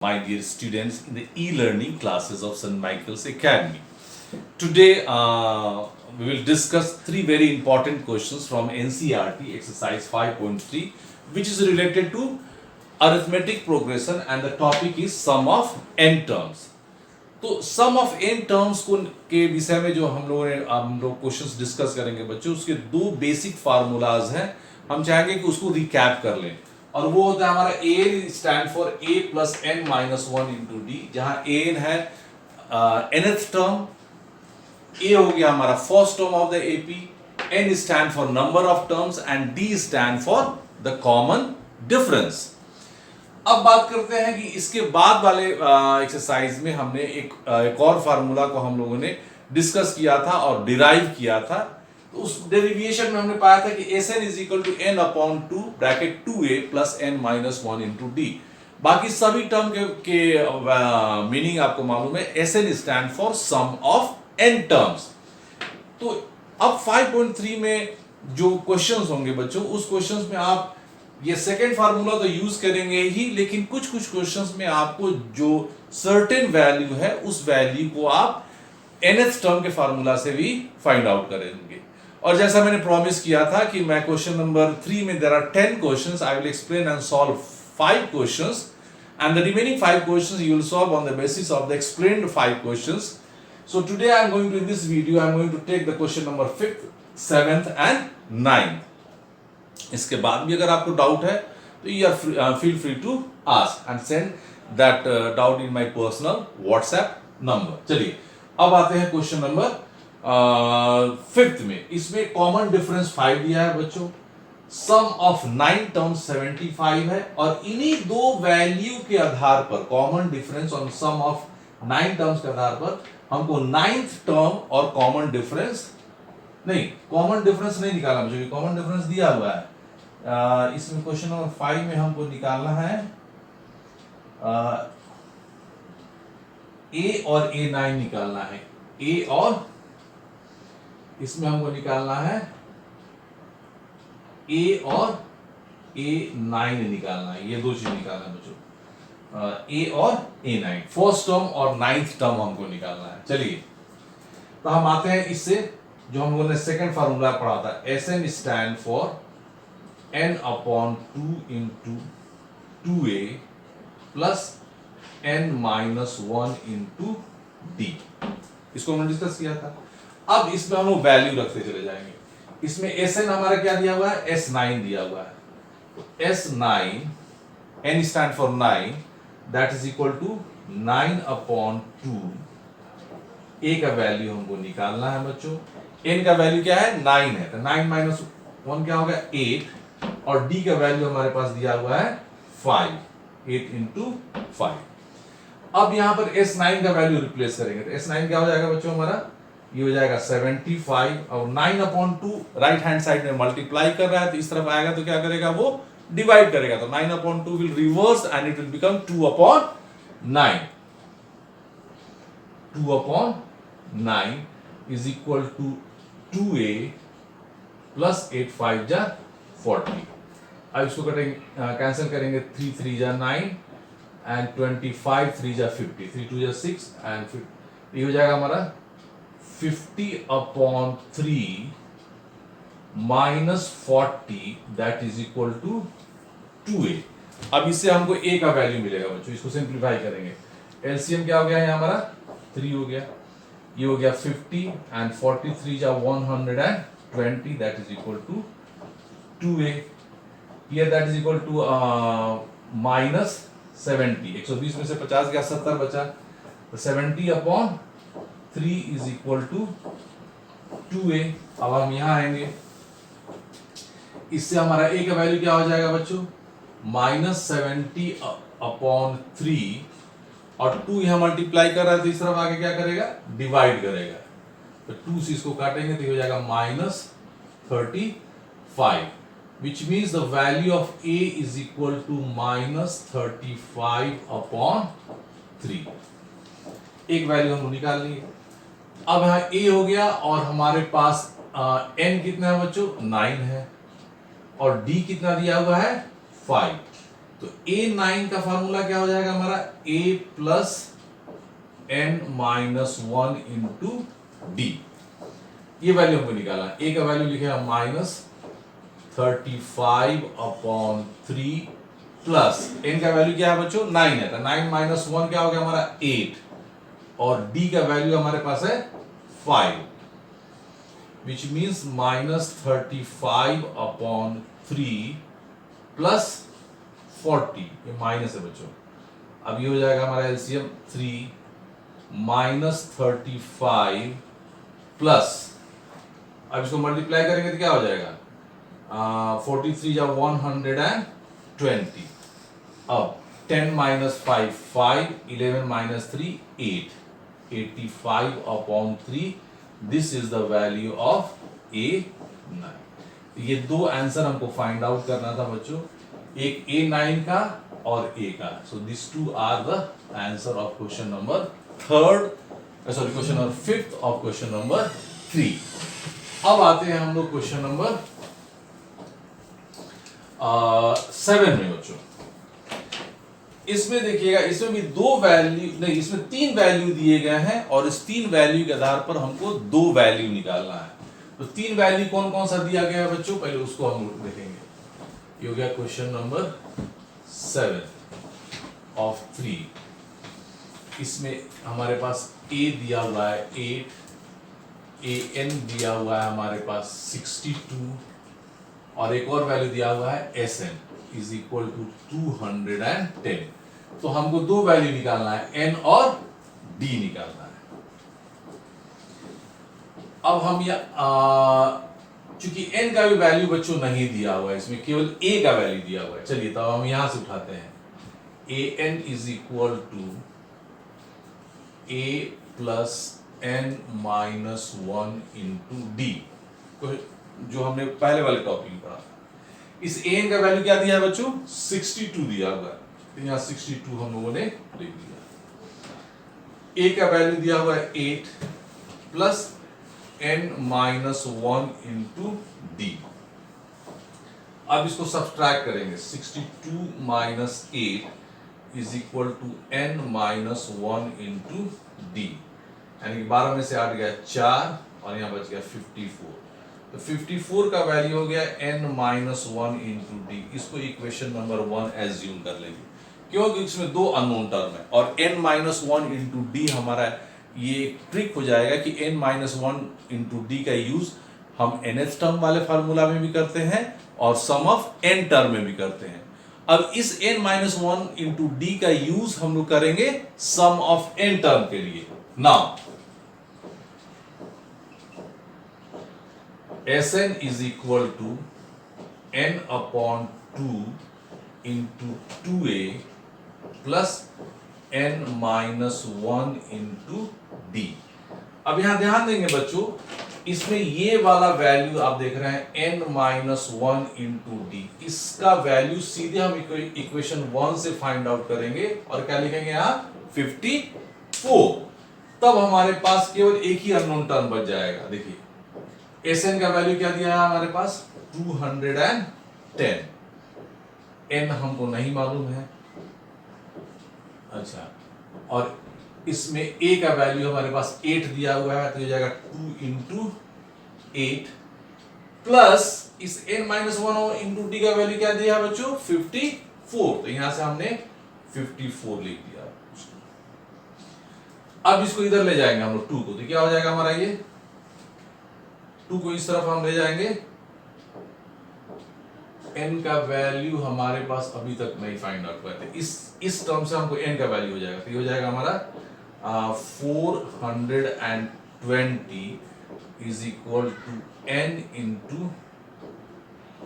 My dear students in the e-learning classes of St. Michael's Academy. Today we will discuss three very important questions from NCERT exercise 5.3 which is related to arithmetic progression and the topic is sum of n terms. तो सम of n terms को के विषय में जो हम लोग questions discuss करेंगे बच्चों, उसके दो बेसिक फार्मूलाज हैं. हम चाहेंगे कि उसको रिकैप कर लें और वो होता है हमारा a stand for a plus n minus one into D, जहां an है nth टर्म, a हो गया हमारा first term of the AP, n stand for number of terms and d stand for the common difference. अब बात करते हैं कि इसके बाद वाले एक्सरसाइज में हमने एक और फार्मूला को हम लोगों ने डिस्कस किया था और डिराइव किया था. तो उस डेरिवेशन में हमने पाया था कि Sn is equal to n upon 2 bracket 2a plus n minus 1 into D. बाकी सभी टर्म के मीनिंग आपको मालूम है. Sn stand for sum of n terms. तो अब 5.3 में जो क्वेश्चंस होंगे बच्चों, उस क्वेश्चंस में आप ये सेकेंड फार्मूला तो यूज करेंगे ही, लेकिन कुछ क्वेश्चंस में आपको जो सर्टेन वैल्यू है उस वैल्यू को आप nth टर्म के फार्मूला से भी फाइंड आउट करेंगे. और जैसा मैंने प्रॉमिस किया था कि मैं क्वेश्चन नंबर 3 में there are 10 questions, I will explain and solve 5 questions and the remaining 5 questions you will solve on the basis of the explained 5 questions. So today I am going to, in this video I am going to take the question number 5th, 7th and 9th. इसके बाद भी अगर आपको doubt है तो you are feel free to ask and send that doubt in my personal WhatsApp number. चलिए अब आते हैं क्वेश्चन नंबर 5th में. इसमें कॉमन डिफरेंस 5 दिया है बच्चों, सम ऑफ 9 टर्म्स 75 है और इन्हीं दो वैल्यू के आधार पर, common difference on sum of 9 terms के आधार पर हमको 9th टर्म और कॉमन डिफरेंस नहीं निकालना मुझे, कॉमन डिफरेंस दिया हुआ है. इसमें क्वेश्चन नंबर 5 में हमको निकालना है a और a9 निकालना है. a और इसमें हमको निकालना है a और a9 निकालना है. ये दो चीज निकालना है बच्चों, a और a9, फर्स्ट टर्म और 9th टर्म हमको निकालना है. चलिए तो हम आते हैं इससे जो हम लोगों ने सेकेंड फार्मूला पढ़ा था. Sn stand for n upon 2 into 2a plus n minus 1 into D. इसको हमने डिस्कस किया था. अब इसमें हम लोग वैल्यू रखते चले जाएंगे. इसमें Sn हमारा क्या दिया हुआ है, S9 दिया हुआ है. तो S9, n stand for 9, that is equal to 9 upon 2. a का वैल्यू हमको निकालना है बच्चों. n का वैल्यू क्या है, 9 है, तो 9 माइनस 1 क्या होगा, 8. और d का वैल्यू हमारे पास दिया हुआ है 5, 8 इंटू 5. अब यहां पर S9 का वैल्यू रिप्लेस करेंगे तो S9 क्या हो जाएगा बच्चों हमारा, ये हो जाएगा 75 और 9 अपॉन 2 राइट हैंड साइड में मल्टीप्लाई कर रहा है, तो इस तरफ आएगा तो क्या करेगा, वो डिवाइड करेगा. तो 9 upon 2 will reverse and it will become 2 upon 9. 2 upon 9 is equal to 2a plus 8 5 जा 40. अब इसको करेंगे, कैंसिल करेंगे, 3 3 जा 9 एंड 25 3 जा 50, 3 2 जा 6 एंड ये हो जाएगा हमारा 50 upon 3 minus 40 that is equal to 2a. अब इससे हमको a का वैल्यू मिलेगा बच्चों. इसको सिंप्लीफाई करेंगे, एलसीएम क्या हो गया है हमारा, 3 हो गया. ये हो गया 50 एंड 43 जा 120 that is equal to 2a. Here that is equal to minus 70. 120 में से 50 गया, 70 बचा. तो 70 upon 3 is equal to 2a. अब हम यहां आएंगे, इससे हमारा a का वैल्यू क्या हो जाएगा बच्चों, माइनस 70 अपॉन 3 और 2 यहां मल्टीप्लाई कर रहा है तो इस तरफ आगे क्या करेगा, डिवाइड करेगा. तो 2 से इसको काटेंगे तो हो जाएगा minus 35, which means the value of a is equal to minus 35 upon 3. एक वैल्यू हम निकाल लिए. अब यहाँ a हो गया और हमारे पास n कितना है बच्चों, 9 है और d कितना दिया हुआ है, 5. तो A9 का फार्मूला क्या हो जाएगा हमारा, A plus n minus 1 into D. ये वैल्यू हमको निकालना है। A का वैल्यू लिखेगा -35/3 प्लस n का वैल्यू क्या है बच्चों, 9 है, तो 9 माइनस 1 क्या हो गया हमारा 8, और d का वैल्यू हमारे पास है 5, विच मीन्स -35/3 प्लस 40, ये माइनस है बच्चों। अब ये हो जाएगा हमारा एलसीएम 3 माइनस 35 प्लस, अब इसको मल्टीप्लाई करेंगे तो क्या हो जाएगा, 43 या 120। अब 10 minus 5 5, 11 minus 3 8, 85/3, this is the value of A9। ये दो आंसर हमको फाइंड आउट करना था बच्चों, एक A9 का और A का। So this two are the answer of question number question number 5th of question number 3। अब आते हैं हम लोग क्वेश्चन नंबर 7 में बच्चों। इसमें देखिएगा, इसमें भी दो वैल्यू नहीं, इसमें 3 वैल्यू दिए गए हैं, और इस 3 वैल्यू के आधार पर हमको 2 वैल्यू निकालना है। तो 3 वैल्यू कौन कौन सा दिया गया है बच्चों, पहले उसको हम देखेंगे। ये हो गया क्वेश्चन नंबर 7 ऑफ 3। इसमें हमारे पास A दिया हुआ है 8, an दिया हुआ है हमारे पास 62, और एक और वैल्यू दिया हुआ है Sn इज इक्वल टू 210। तो हमको 2 वैल्यू निकालना है, n और d निकालना है। अब हम चूंकि n का भी वैल्यू बच्चों नहीं दिया हुआ है, इसमें केवल a का वैल्यू दिया हुआ है। चलिए तो हम यहां से उठाते हैं, an is equal to a plus n minus 1 into D, जो हमने पहले वाले टॉपिक में पढ़ा था। इस an का वैल्यू क्या दिया है बच्चों, 62 दिया हुआ है, तो यहाँ 62 हम लोगों ने लिख दिया। a का वैल्यू दिया हुआ है 8 plus n minus 1 into D. अब इसको सब्सट्रैक्ट करेंगे, 62 minus 8 is equal to n minus 1 into D, यानी कि 12 में से 8 गया 4, और यहाँ बच गया 54। तो 54 का वैल्यू हो गया n माइनस 1 इंटू डी। इसको इक्वेशन नंबर 1 एज्यूम कर लेंगे, क्योंकि इसमें 2 अननोन टर्म है, और n माइनस 1 इंटू डी हमारा ये ट्रिक हो जाएगा कि n माइनस 1 इंटू डी का यूज हम nth टर्म वाले फार्मूला में भी करते हैं और सम ऑफ n टर्म में भी करते हैं। अब इस n माइनस 1 इंटू डी का यूज हम लोग करेंगे सम ऑफ n टर्म के लिए। Now Sn is equal to n upon 2 into 2a plus n minus 1 into d। अब यहां ध्यान देंगे बच्चों, इसमें ये वाला वैल्यू आप देख रहे हैं n माइनस 1 इंटू डी, इसका वैल्यू सीधे हम इक्वेशन 1 से फाइंड आउट करेंगे, और क्या लिखेंगे यहाँ 54। तब हमारे पास केवल एक ही अननोन टर्म बच जाएगा। देखिए Sn का वैल्यू क्या दिया है हमारे पास 210, n हमको नहीं मालूम है। अच्छा, और इसमें a का वैल्यू हमारे पास 8 दिया हुआ है, तो ये जाएगा 2 इंटू 8 प्लस इस n माइनस 1 इंटू डी का वैल्यू क्या दिया है बच्चों 54, तो यहां से हमने 54 लिख दिया। अब इसको इधर ले जाएंगे हम लोग 2 को, तो क्या हो जाएगा हमारा, ये 2 को इस तरफ हम ले जाएंगे, n का वैल्यू हमारे पास अभी तक नहीं फाइंड आउट हुआ है, इस टर्म से हमको n का वैल्यू हो जाएगा, तो ये हो जाएगा हमारा 420 is equal to n into,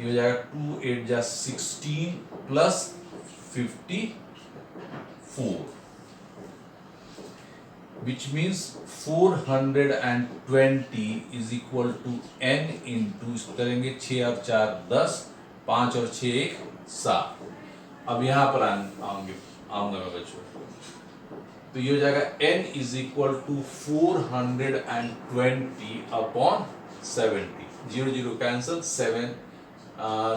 ये हो जाएगा 2 8 जा 16 plus 54, which means 420 is equal to n into, इसको करेंगे 6 और 4 10, 5 और 6 1 7। अब यहां पर आऊंगा मैं बच्चों, तो ये हो जाएगा n is equal to 420 upon 70, 0 0 cancel, 7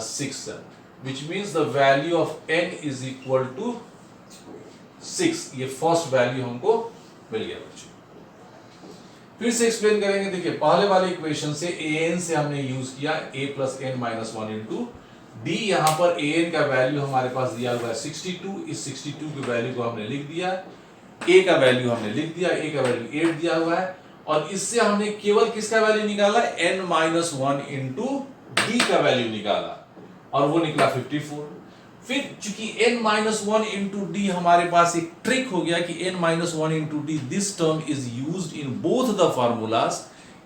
6 7, which means the value of n is equal to 6। ये फर्स्ट वैल्यू हमको मिल गया बच्चों। फिर से एक्सप्लेन करेंगे। देखिए पहले वाले इक्वेशन से an से हमने यूज किया a plus n minus one into D. यहां पर an का वैल्यू हमारे पास दिया हुआ है 62। इस 62 की वैल्यू को हमने लिख दिया, a का वैल्यू हमने लिख दिया, a का वैल्यू 8 दिया हुआ है, और इससे हमने केवल किसका वैल्यू निकाला, n minus one into D का वैल्यू निकाला, और वो निकला 54। फिर चूंकि n minus one into D हमारे पास एक ट्रिक हो गया कि n minus one into D, this term is used in both the formulas,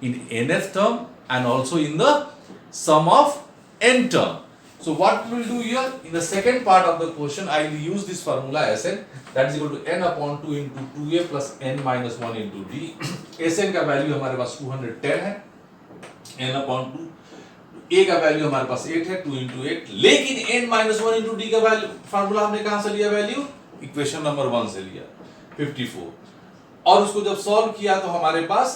in nth term and also in the sum of n term. So what we will do here, in the second part of the question, I will use this formula Sn, that is equal to n upon 2 into 2a plus n minus 1 into d। Sn का value हमारे पास 210 है, n upon 2, a का value हमारे पास 8 है, 2 into 8, लेकिन n minus 1 into d का value formula हमने कहां से लिया, वैल्यू इक्वेशन नंबर 1 से लिया 54, और उसको जब सॉल्व किया तो हमारे पास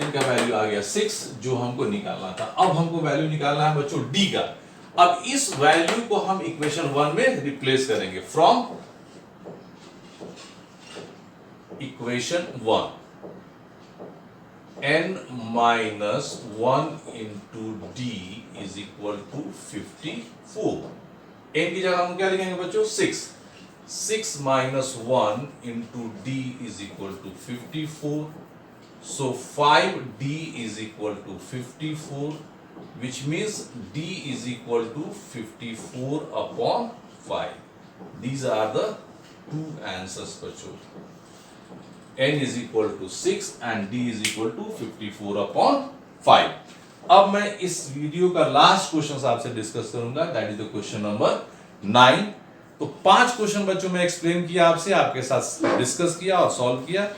n का वैल्यू आ गया 6, जो हमको निकालना था। अब हमको वैल्यू निकालना है बच्चों d का। अब इस वैल्यू को हम इक्वेशन 1 में रिप्लेस करेंगे। From equation 1, n minus 1 into D is equal to 54। n की जगह हम क्या लिखेंगे बच्चों, 6। 6 minus 1 into D is equal to 54। So 5d is equal to 54, which means d is equal to 54 upon 5. These are the two answers बच्चों। n is equal to 6 and d is equal to 54 upon 5। अब मैं इस video का last question आपसे discuss करूंगा, that is the question number 9। तो 5 question बच्चों में एक्सप्लेन किया आपसे, आपके साथ डिस्कस किया और सॉल्व किया।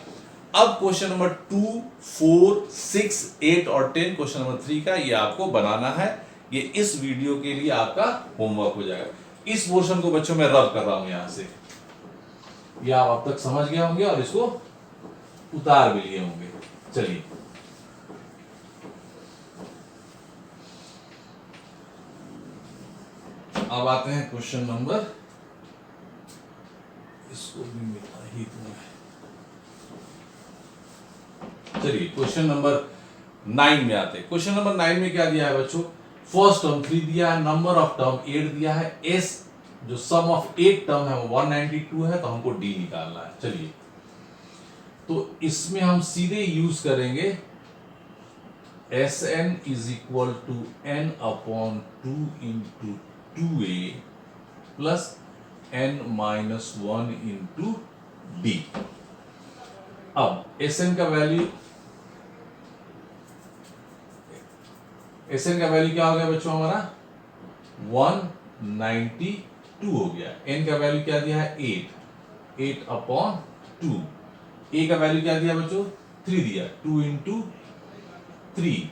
अब क्वेश्चन नंबर 2, 4, 6, 8 और 10, क्वेश्चन नंबर 3 का ये आपको बनाना है। ये इस वीडियो के लिए आपका होमवर्क हो जाएगा। इस पोर्शन को बच्चों मैं रब कर रहा हूं यहां से, ये आप अब तक समझ गए होंगे और इसको उतार भी लिए होंगे। चलिए अब आते हैं क्वेश्चन नंबर, इसको भी मिला ही तो है। चलिए क्वेश्चन नंबर 9 में आते हैं। क्वेश्चन नंबर 9 में क्या दिया है बच्चों, फर्स्ट टर्म 3 दिया है, नंबर ऑफ टर्म 8 दिया है, s जो सम ऑफ 8 टर्म है वो 192 है, तो हमको d निकालना है। चलिए तो इसमें हम सीधे यूज करेंगे Sn is equal to n upon 2 into 2a plus n minus 1 into d। अब Sn का वैल्यू क्या हो गया बच्चों, हमारा 192 हो गया। n का वैल्यू क्या दिया है, 8 अपॉन 2। a का वैल्यू क्या दिया बच्चों, 3 दिया, 2 इंटू 3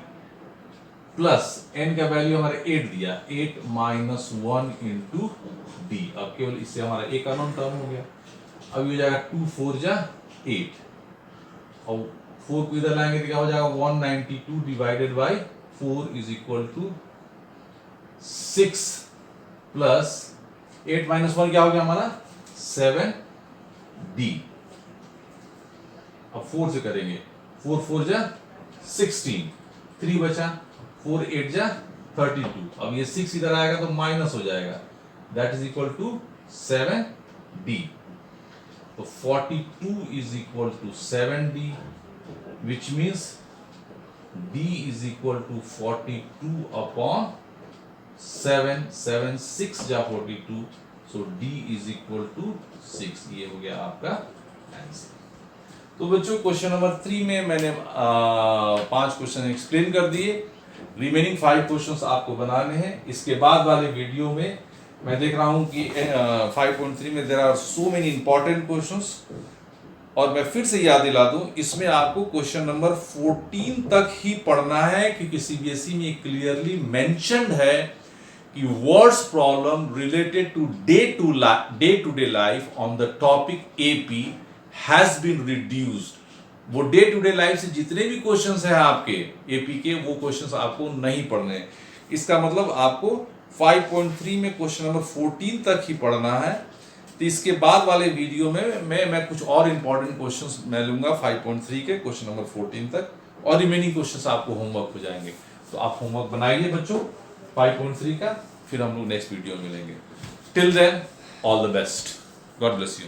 प्लस n का वैल्यू हमारे 8 दिया, 8 माइनस 1 इंटू डी। अब केवल इससे हमारा एक अननोन टर्म हो गया। अब ये हो जाएगा 2 4 जा 8, और 4 को इधर लाएंगे तो क्या हो जाएगा, 192 divided by 4 is equal to 6 plus 8 minus 1 क्या हो गया हमारा, 7d। अब 4 से करेंगे, 4 4 जा 16, 3 बचा, 4 8 जा 32। अब ये 6 इधर आएगा तो माइनस हो जाएगा, that is equal to 7d। तो 42 is equal to 7d, which means d is equal to 42 upon 7, 7 6 जा 42, so d is equal to 6। ये हो गया आपका आंसर। तो बच्चों क्वेश्चन नंबर 3 में मैंने 5 क्वेश्चन एक्सप्लेन कर दिए, रिमेनिंग 5 क्वेश्चंस आपको बनाने हैं। इसके बाद वाले वीडियो में मैं देख रहा हूं कि 5.3 में there are so many important questions, और मैं फिर से याद दिला दूं, इसमें आपको क्वेश्चन नंबर 14 तक ही पढ़ना है, क्योंकि सीबीएसई में क्लियरली मेंशन्ड है कि words problem related to day to day life on the topic AP has been reduced. वो डे टू डे लाइफ से जितने भी क्वेश्चंस हैं आपके एपी के, वो क्वेश्चंस आपको नहीं पढ़ने। इसका मतलब आपको 5.3 में क्वेश्चन नंबर 14 तक ही पढ़ना है। तो इसके बाद वाले वीडियो में मैं कुछ और इंपॉर्टेंट क्वेश्चंस मैं लूंगा 5.3 के क्वेश्चन नंबर 14 तक, और रिमेनिंग क्वेश्चंस आपको होमवर्क हो जाएंगे। तो आप होमवर्क बनाइए बच्चों 5.3 का, फिर हम लोग नेक्स्ट वीडियो में मिलेंगे। Till then all the best, God bless you.